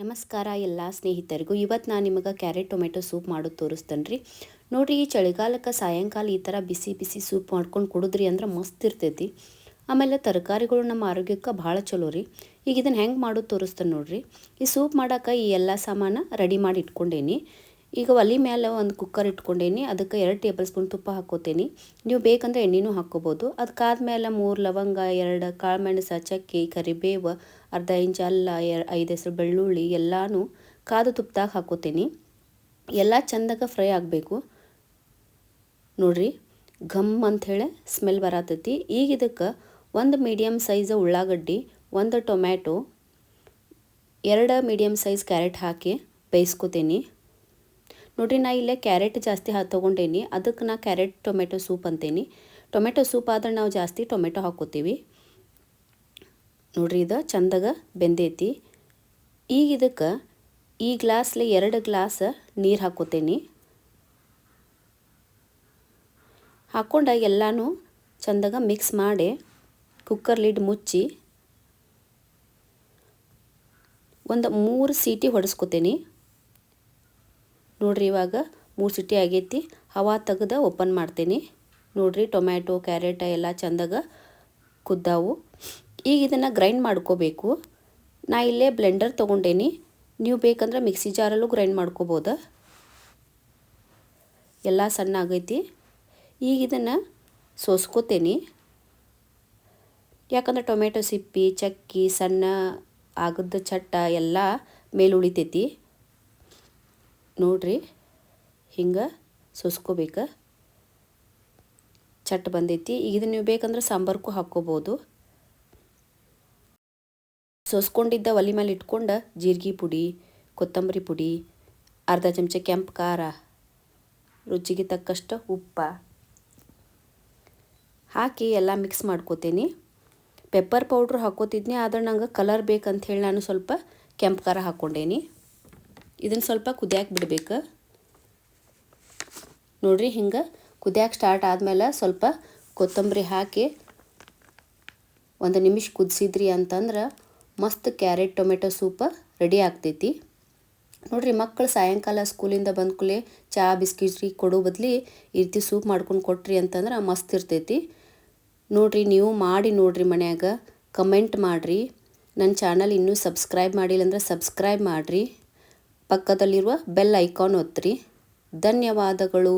ನಮಸ್ಕಾರ ಎಲ್ಲ ಸ್ನೇಹಿತರಿಗೂ. ಇವತ್ತು ನಾನು ನಿಮಗೆ ಕ್ಯಾರೆಟ್ ಟೊಮೆಟೊ ಸೂಪ್ ಮಾಡೋದು ತೋರಿಸ್ತೇನೆ ರೀ. ನೋಡಿರಿ, ಈ ಚಳಿಗಾಲಕ್ಕೆ ಸಾಯಂಕಾಲ ಈ ಥರ ಬಿಸಿ ಬಿಸಿ ಸೂಪ್ ಮಾಡ್ಕೊಂಡು ಕುಡಿದ್ರಿ ಅಂದ್ರೆ ಮಸ್ತ್ ಇರ್ತೈತಿ. ಆಮೇಲೆ ತರಕಾರಿಗಳು ನಮ್ಮ ಆರೋಗ್ಯಕ್ಕೆ ಭಾಳ ಚಲೋ ರೀ. ಈಗ ಇದನ್ನು ಹೆಂಗೆ ಮಾಡೋದು ತೋರಿಸ್ತೇನೆ ನೋಡಿರಿ. ಈ ಸೂಪ್ ಮಾಡೋಕೆ ಈ ಎಲ್ಲ ಸಾಮಾನು ರೆಡಿ ಮಾಡಿ ಇಟ್ಕೊಂಡೇನಿ. ಈಗ ಒಲೆ ಮೇಲೆ ಒಂದು ಕುಕ್ಕರ್ ಇಟ್ಕೊಂಡೇನಿ. ಅದಕ್ಕೆ 2 ಟೇಬಲ್ ಸ್ಪೂನ್ ತುಪ್ಪ ಹಾಕ್ಕೋತೇನೆ. ನೀವು ಬೇಕಂದ್ರೆ ಎಣ್ಣೆನೂ ಹಾಕ್ಕೋಬೋದು. ಅದಕ್ಕಾದ್ಮೇಲೆ 3 ಲವಂಗ, 2 ಕಾಳುಮೆಣಸು, ಚಕ್ಕೆ, ಕರಿಬೇವು, ಅರ್ಧ ಇಂಚ್ ಅಲ್ಲ, 5 ಹೆಸರು ಬೆಳ್ಳುಳ್ಳಿ ಎಲ್ಲನೂ ಕಾದು ತುಪ್ಪದಾಗ ಹಾಕ್ಕೋತೀನಿ. ಎಲ್ಲ ಚೆಂದಾಗ ಫ್ರೈ ಆಗಬೇಕು ನೋಡಿರಿ. ಘಮ್ ಅಂಥೇಳಿ ಸ್ಮೆಲ್ ಬರತೈತಿ. ಈಗ ಇದಕ್ಕೆ 1 ಮೀಡಿಯಮ್ ಸೈಜ್ ಉಳ್ಳಾಗಡ್ಡಿ, 1 ಟೊಮ್ಯಾಟೊ, 2 ಮೀಡಿಯಮ್ ಸೈಜ್ ಕ್ಯಾರೆಟ್ ಹಾಕಿ ಬೇಯಿಸ್ಕೋತೀನಿ. ನೋಡಿರಿ, ನಾ ಇಲ್ಲೇ ಕ್ಯಾರೆಟ್ ಜಾಸ್ತಿ ತೊಗೊಂಡೇನಿ. ಅದಕ್ಕೆ ನಾ ಕ್ಯಾರೆಟ್ ಟೊಮೆಟೊ ಸೂಪ್ ಅಂತೇನಿ. ಟೊಮೆಟೊ ಸೂಪ್ ಆದ್ರೆ ನಾವು ಜಾಸ್ತಿ ಟೊಮೆಟೊ ಹಾಕ್ಕೋತೀವಿ. ನೋಡಿರಿ, ಇದು ಚಂದಾಗ ಬೆಂದೈತಿ. ಈಗ ಇದಕ್ಕೆ ಈ ಗ್ಲಾಸ್ಲಿ 2 ಗ್ಲಾಸ್ ನೀರು ಹಾಕ್ಕೋತೇನೆ. ಹಾಕ್ಕೊಂಡಾಗ ಎಲ್ಲನೂ ಚಂದಾಗ ಮಿಕ್ಸ್ ಮಾಡಿ ಕುಕ್ಕರ್ ಲಿಡ್ ಮುಚ್ಚಿ ಒಂದು 3 ಸೀಟಿ ಹೊಡೆಸ್ಕೋತೇನೆ. ನೋಡಿರಿ, ಇವಾಗ 3 ಸೀಟಿ ಆಗೈತಿ. ಹವಾ ತೆಗೆದು ಓಪನ್ ಮಾಡ್ತೇನೆ. ನೋಡಿರಿ, ಟೊಮ್ಯಾಟೊ ಕ್ಯಾರೆಟ್ ಎಲ್ಲ ಚಂದಾಗ ಕುದ್ದಾವು. ಈಗ ಇದನ್ನು ಗ್ರೈಂಡ್ ಮಾಡ್ಕೋಬೇಕು. ನಾ ಇಲ್ಲೇ ಬ್ಲೆಂಡರ್ ತೊಗೊಂಡೇನಿ. ನೀವು ಬೇಕಂದ್ರೆ ಮಿಕ್ಸಿ ಜಾರಲ್ಲೂ ಗ್ರೈಂಡ್ ಮಾಡ್ಕೋಬೋದು. ಎಲ್ಲ ಸಣ್ಣ ಆಗೈತಿ. ಈಗ ಇದನ್ನು ಸೋಸ್ಕೋತೇನೆ. ಯಾಕಂದ್ರೆ ಟೊಮೆಟೊ ಸಿಪ್ಪಿ, ಚಕ್ಕಿ, ಸಣ್ಣ ಆಗದ ಚಟ್ಟ ಎಲ್ಲ ಮೇಲೆ ಉಳಿತೈತಿ. ನೋಡಿರಿ, ಹಿಂಗೆ ಸೋಸ್ಕೋಬೇಕು. ಚಟ್ ಬಂದೈತಿ. ಈಗ ಇದನ್ನು ನೀವು ಬೇಕಂದ್ರೆ ಸಾಂಬಾರ್ಗೂ ಹಾಕ್ಕೋಬೋದು. ಸೋಸ್ಕೊಂಡಿದ್ದ ಒಲೆ ಮೇಲೆ ಇಟ್ಕೊಂಡು ಜೀರಿಗೆ ಪುಡಿ, ಕೊತ್ತಂಬರಿ ಪುಡಿ, ಅರ್ಧ ಚಮಚ ಕೆಂಪು ಖಾರ, ರುಚಿಗೆ ತಕ್ಕಷ್ಟು ಉಪ್ಪು ಹಾಕಿ ಎಲ್ಲ ಮಿಕ್ಸ್ ಮಾಡ್ಕೋತೀನಿ. ಪೆಪ್ಪರ್ ಪೌಡ್ರ್ ಹಾಕ್ಕೋತಿದ್ನಿ, ಆದ್ರೆ ನಂಗೆ ಕಲರ್ ಬೇಕಂಥೇಳಿ ನಾನು ಸ್ವಲ್ಪ ಕೆಂಪು ಖಾರ ಹಾಕ್ಕೊಂಡೇನಿ. ಇದನ್ನು ಸ್ವಲ್ಪ ಕುದಿಯಾಕೆ ಬಿಡಬೇಕು. ನೋಡಿರಿ, ಹಿಂಗೆ ಕುದಿಯಾಕೆ ಸ್ಟಾರ್ಟ್ ಆದಮೇಲೆ ಸ್ವಲ್ಪ ಕೊತ್ತಂಬರಿ ಹಾಕಿ 1 ನಿಮಿಷ ಕುದಿಸಿದ್ರಿ ಅಂತಂದ್ರೆ ಮಸ್ತ್ ಕ್ಯಾರೆಟ್ ಟೊಮೆಟೊ ಸೂಪ್ ರೆಡಿ ಆಗ್ತೈತಿ. ನೋಡಿರಿ, ಮಕ್ಕಳು ಸಾಯಂಕಾಲ ಸ್ಕೂಲಿಂದ ಬಂದ ಕೂಡಲೇ ಚಹಾ ಬಿಸ್ಕಿಟ್ರಿ ಕೊಡೋ ಬದಲಿ ಈ ರೀತಿ ಸೂಪ್ ಮಾಡ್ಕೊಂಡು ಕೊಟ್ರಿ ಅಂತಂದ್ರೆ ಮಸ್ತ್ ಇರ್ತೈತಿ. ನೋಡಿರಿ, ನೀವು ಮಾಡಿ ನೋಡಿರಿ ಮನ್ಯಾಗ. ಕಮೆಂಟ್ ಮಾಡಿರಿ. ನನ್ನ ಚಾನಲ್ ಇನ್ನೂ ಸಬ್ಸ್ಕ್ರೈಬ್ ಮಾಡಿಲ್ಲ ಅಂದ್ರೆ ಸಬ್ಸ್ಕ್ರೈಬ್ ಮಾಡಿರಿ. ಪಕ್ಕದಲ್ಲಿರುವ ಬೆಲ್ ಐಕಾನ್ ಒತ್ತಿರಿ. ಧನ್ಯವಾದಗಳು.